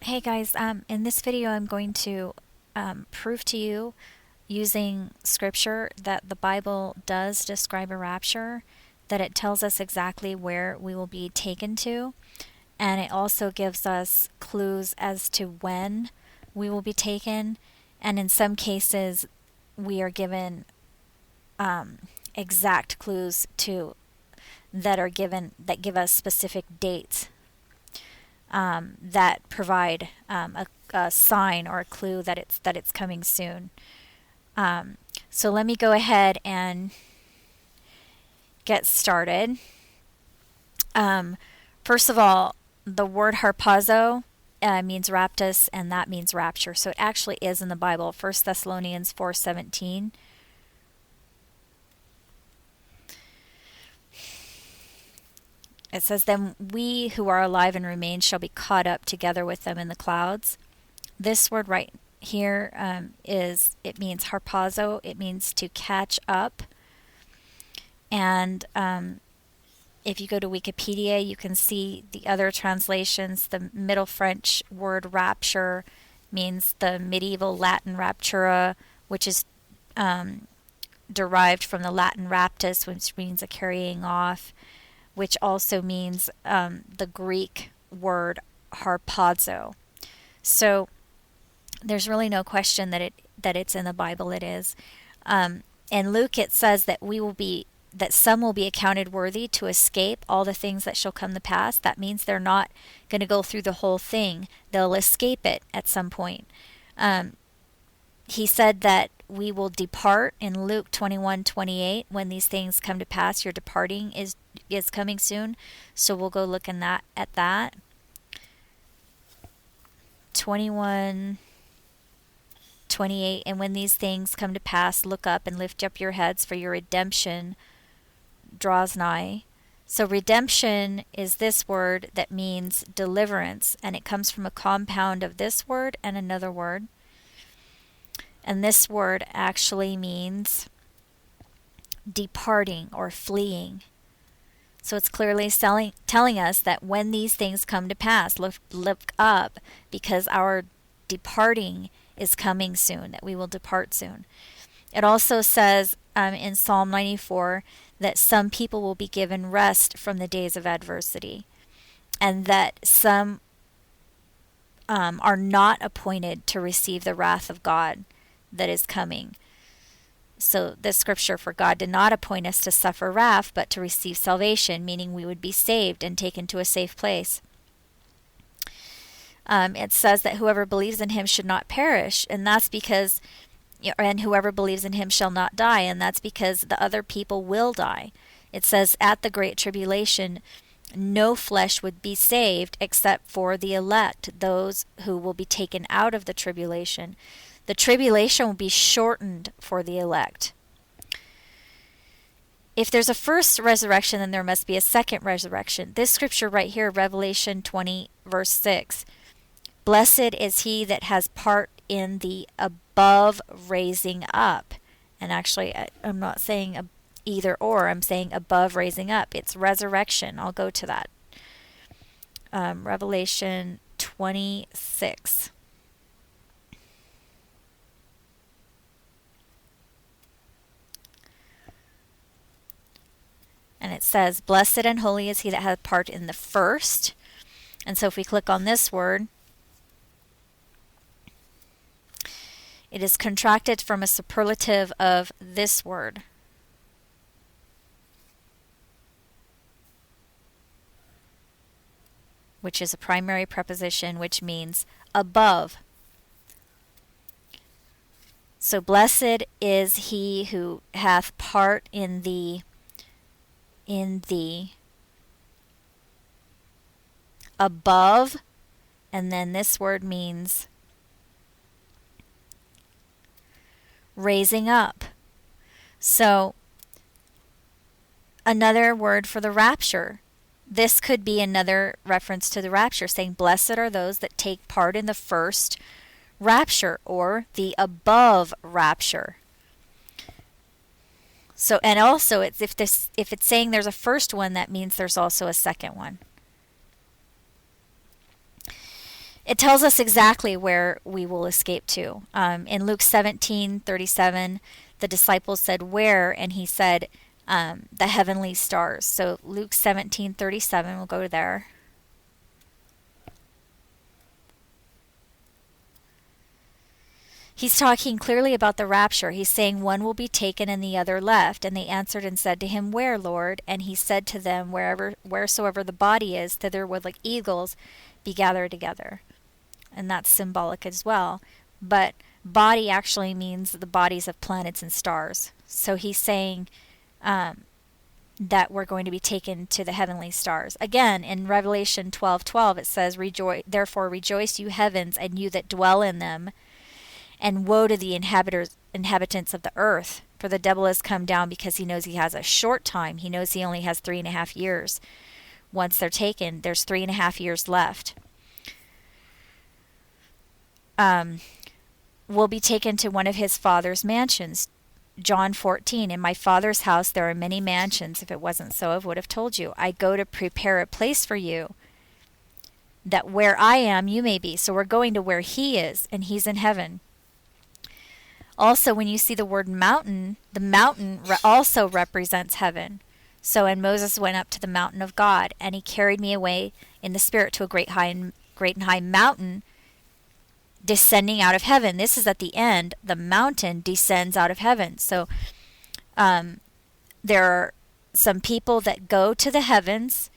Hey guys, in this video I'm going to prove to you using scripture that the Bible does describe a rapture, that it tells us exactly where we will be taken to, and it also gives us clues as to when we will be taken, and in some cases we are given exact clues to that give us specific dates that provide a sign or a clue that it's coming soon. So let me go ahead and get started. First of all, the word harpazo means raptus, and that means rapture. So it actually is in the Bible. 1 Thessalonians 4:17. It says, "Then we who are alive and remain shall be caught up together with them in the clouds." This word right here it means harpazo. It means to catch up. And if you go to Wikipedia, you can see the other translations. The Middle French word rapture means the medieval Latin raptura, which is derived from the Latin raptus, which means a carrying off, which also means the Greek word harpazo. So there's really no question that it's in the Bible. It is. In Luke it says that some will be accounted worthy to escape all the things that shall come to pass. That means they're not going to go through the whole thing. They'll escape it at some point. He said that we will depart in Luke 21:28. When these things come to pass, your departing is coming soon. So we'll go look at that. 21:28. And when these things come to pass, look up and lift up your heads, for your redemption draws nigh. So redemption is this word that means deliverance, and it comes from a compound of this word and another word. And this word actually means departing or fleeing. So it's clearly telling us that when these things come to pass, look up, because our departing is coming soon, that we will depart soon. It also says in Psalm 94 that some people will be given rest from the days of adversity, and that some are not appointed to receive the wrath of God that is coming. So this scripture, for God did not appoint us to suffer wrath, but to receive salvation, meaning we would be saved and taken to a safe place. It says that whoever believes in him should not perish, and that's because, and whoever believes in him shall not die, and that's because the other people will die. It says at the great tribulation, no flesh would be saved except for the elect, those who will be taken out of the tribulation. The tribulation will be shortened for the elect. If there's a first resurrection, then there must be a second resurrection. This scripture right here, Revelation 20, verse 6. Blessed is he that has part in the above raising up. And actually, I'm not saying either or. I'm saying above raising up. It's resurrection. I'll go to that. Revelation 26. And it says, blessed and holy is he that hath part in the first. And so if we click on this word, it is contracted from a superlative of this word. Which is a primary preposition, which means above. So blessed is he who hath part in the above, and then this word means raising up. So another word for the rapture. This could be another reference to the rapture, saying blessed are those that take part in the first rapture, or the above rapture. So, and also, if it's saying there's a first one, that means there's also a second one. it tells us exactly where we will escape to. In Luke 17:37, the disciples said, "Where?" And he said, "The heavenly stars." So Luke 17:37, we'll go there. He's talking clearly about the rapture. He's saying one will be taken and the other left. And they answered and said to him, "Where, Lord?" And he said to them, "Wheresoever the body is, thither will the eagles be gathered together." And that's symbolic as well. But body actually means the bodies of planets and stars. So he's saying that we're going to be taken to the heavenly stars. Again, in Revelation 12:12, it says, "Therefore rejoice, you heavens, and you that dwell in them. And woe to the inhabitants of the earth, for the devil has come down because he knows he has a short time. He knows he only has 3.5 years. Once they're taken, there's 3.5 years left. Will be taken to one of his father's mansions." John 14, "In my Father's house there are many mansions. If it wasn't so, I would have told you. I go to prepare a place for you, that where I am, you may be." So we're going to where he is, and he's in heaven. Also, when you see the word mountain, the mountain also represents heaven. So, and Moses went up to the mountain of God, and he carried me away in the spirit to a great and high mountain, descending out of heaven. This is at the end. The mountain descends out of heaven. So, there are some people that go to the heavens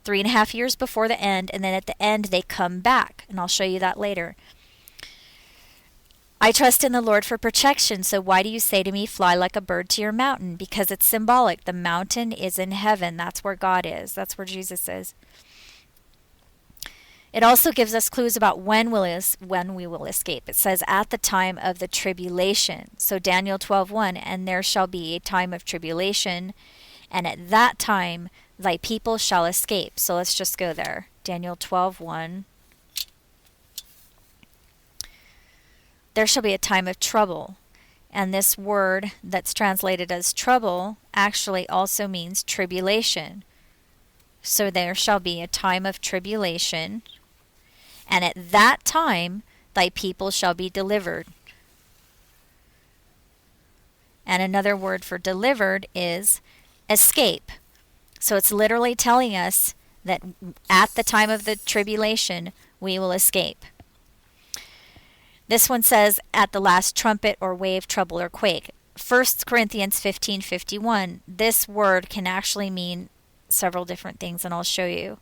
3.5 years before the end, and then at the end they come back, and I'll show you that later. "I trust in the Lord for protection, so why do you say to me, 'Fly like a bird to your mountain'?" Because it's symbolic. The mountain is in heaven. That's where God is. That's where Jesus is. It also gives us clues about when we will escape. It says, "At the time of the tribulation." So Daniel 12:1, "And there shall be a time of tribulation, and at that time thy people shall escape." So let's just go there. Daniel 12:1. There shall be a time of trouble. And this word that's translated as trouble actually also means tribulation. So there shall be a time of tribulation, and at that time thy people shall be delivered. And another word for delivered is escape. So it's literally telling us that at the time of the tribulation we will escape. This one says, "At the last trumpet," or wave, trouble, or quake. 1 Corinthians 15:51. This word can actually mean several different things, and I'll show you.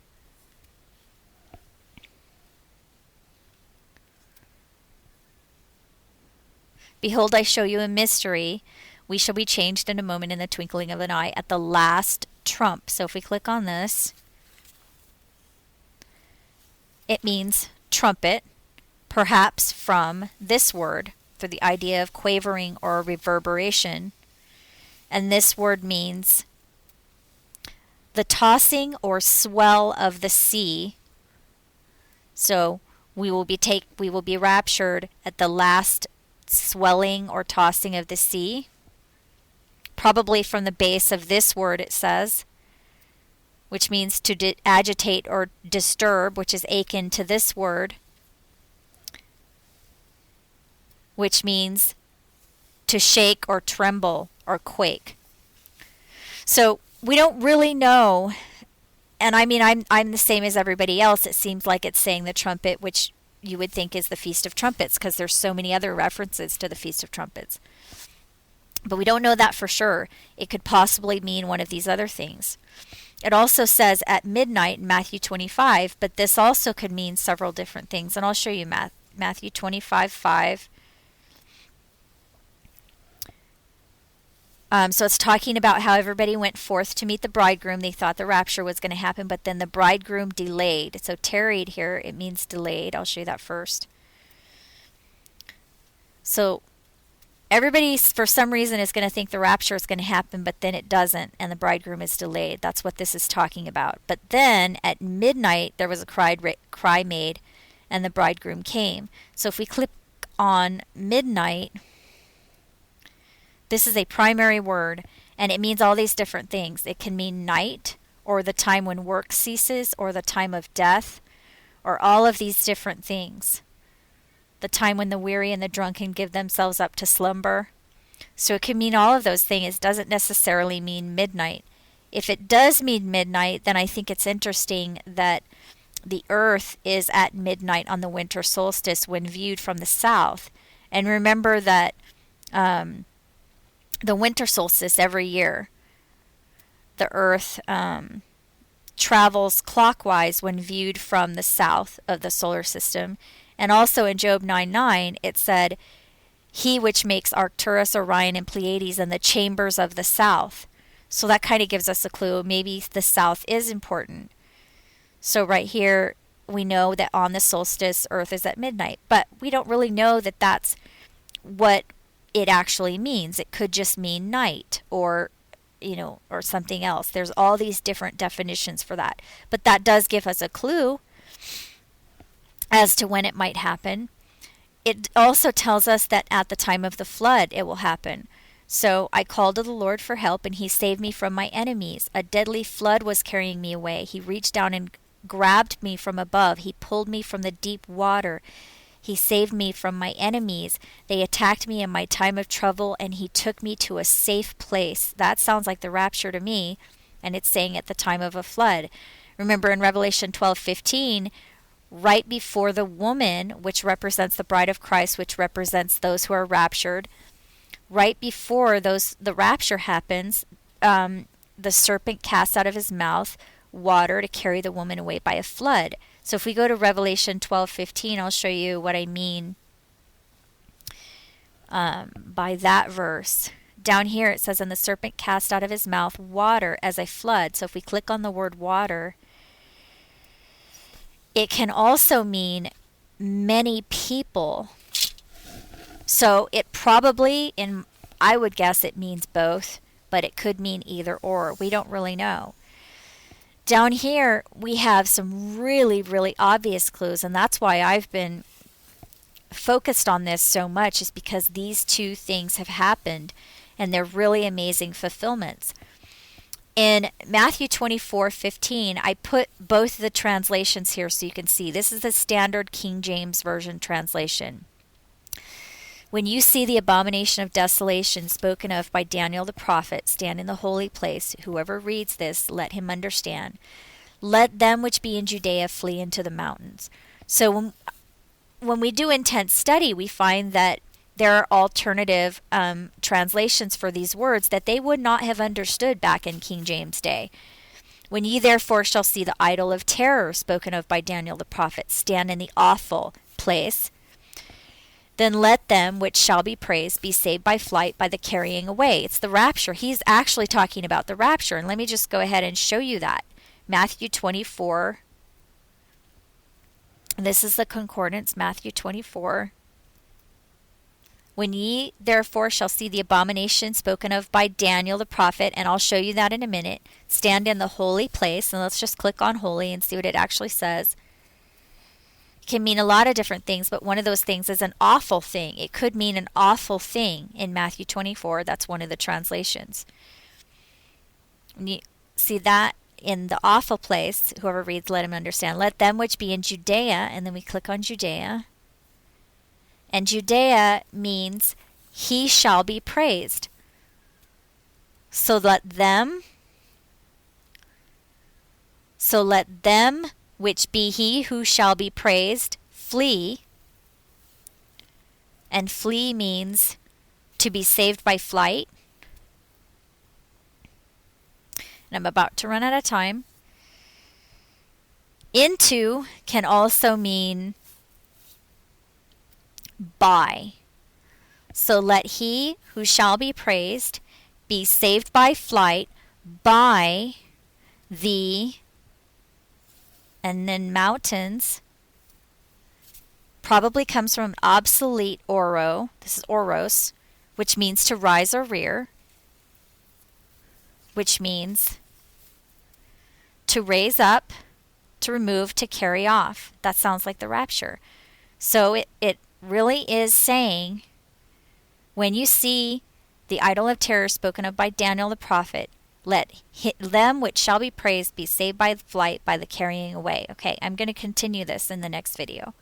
"Behold, I show you a mystery. We shall be changed in a moment, in the twinkling of an eye, at the last trump." So if we click on this, it means trumpet. Perhaps from this word, for the idea of quavering or reverberation. And this word means the tossing or swell of the sea. So we will be raptured at the last swelling or tossing of the sea. Probably from the base of this word, it says, which means to agitate or disturb, which is akin to this word, which means to shake or tremble or quake. So we don't really know, and I mean, I'm the same as everybody else. It seems like it's saying the trumpet, which you would think is the Feast of Trumpets, because there's so many other references to the Feast of Trumpets. But we don't know that for sure. It could possibly mean one of these other things. It also says at midnight in Matthew 25, but this also could mean several different things, and I'll show you Matthew 25:5. So it's talking about how everybody went forth to meet the bridegroom. They thought the rapture was going to happen, but then the bridegroom delayed. So tarried here, it means delayed. I'll show you that first. So everybody, for some reason, is going to think the rapture is going to happen, but then it doesn't, and the bridegroom is delayed. That's what this is talking about. But then at midnight, there was a cry made, and the bridegroom came. So if we click on midnight, this is a primary word, and it means all these different things. It can mean night, or the time when work ceases, or the time of death, or all of these different things. The time when the weary and the drunken give themselves up to slumber. So it can mean all of those things. It doesn't necessarily mean midnight. If it does mean midnight, then I think it's interesting that the earth is at midnight on the winter solstice when viewed from the south. And remember that the winter solstice every year, the earth travels clockwise when viewed from the south of the solar system. And also in Job 9:9, it said, he which makes Arcturus, Orion, and Pleiades in the chambers of the south. So that kind of gives us a clue. Maybe the south is important. So right here, we know that on the solstice, Earth is at midnight. But we don't really know that that's what it actually means. It could just mean night or, or something else. There's all these different definitions for that. But that does give us a clue as to when it might happen. It also tells us that at the time of the flood, it will happen. So I called to the Lord for help, and he saved me from my enemies. A deadly flood was carrying me away. He reached down and grabbed me from above. He pulled me from the deep water. He saved me from my enemies. They attacked me in my time of trouble, and he took me to a safe place. That sounds like the rapture to me, and it's saying at the time of a flood. Remember in Revelation 12:15, right before the woman, which represents the bride of Christ, which represents those who are raptured, right before the rapture happens, the serpent casts out of his mouth water to carry the woman away by a flood. So if we go to Revelation 12:15, I'll show you what I mean by that verse. Down here it says, and the serpent cast out of his mouth water as a flood. So if we click on the word water, it can also mean many people. So it probably, I would guess it means both, but it could mean either or. We don't really know. Down here, we have some really, really obvious clues, and that's why I've been focused on this so much, is because these two things have happened, and they're really amazing fulfillments. In Matthew 24:15, I put both the translations here so you can see. This is the standard King James Version translation. When you see the abomination of desolation spoken of by Daniel the prophet stand in the holy place, whoever reads this, let him understand. Let them which be in Judea flee into the mountains. So when we do intense study, we find that there are alternative translations for these words that they would not have understood back in King James' day. When ye therefore shall see the idol of terror spoken of by Daniel the prophet stand in the awful place, then let them which shall be praised be saved by flight by the carrying away. It's the rapture. He's actually talking about the rapture. And let me just go ahead and show you that. Matthew 24. This is the concordance, Matthew 24. When ye therefore shall see the abomination spoken of by Daniel the prophet, and I'll show you that in a minute, stand in the holy place, and let's just click on holy and see what it actually says. It can mean a lot of different things, but one of those things is an awful thing. It could mean an awful thing in Matthew 24. That's one of the translations. When you see that in the awful place, whoever reads, let him understand. Let them which be in Judea, and then we click on Judea. And Judea means he shall be praised. So let them which be he who shall be praised flee. And flee means to be saved by flight. And I'm about to run out of time. Into can also mean by. So let he who shall be praised be saved by flight by the, and then mountains probably comes from obsolete oro. This is oros, which means to rise or rear, which means to raise up, to remove, to carry off. That sounds like the rapture. So it really is saying, when you see the idol of terror spoken of by Daniel the prophet Let them which shall be praised be saved by flight, by the carrying away. Okay, I'm going to continue this in the next video.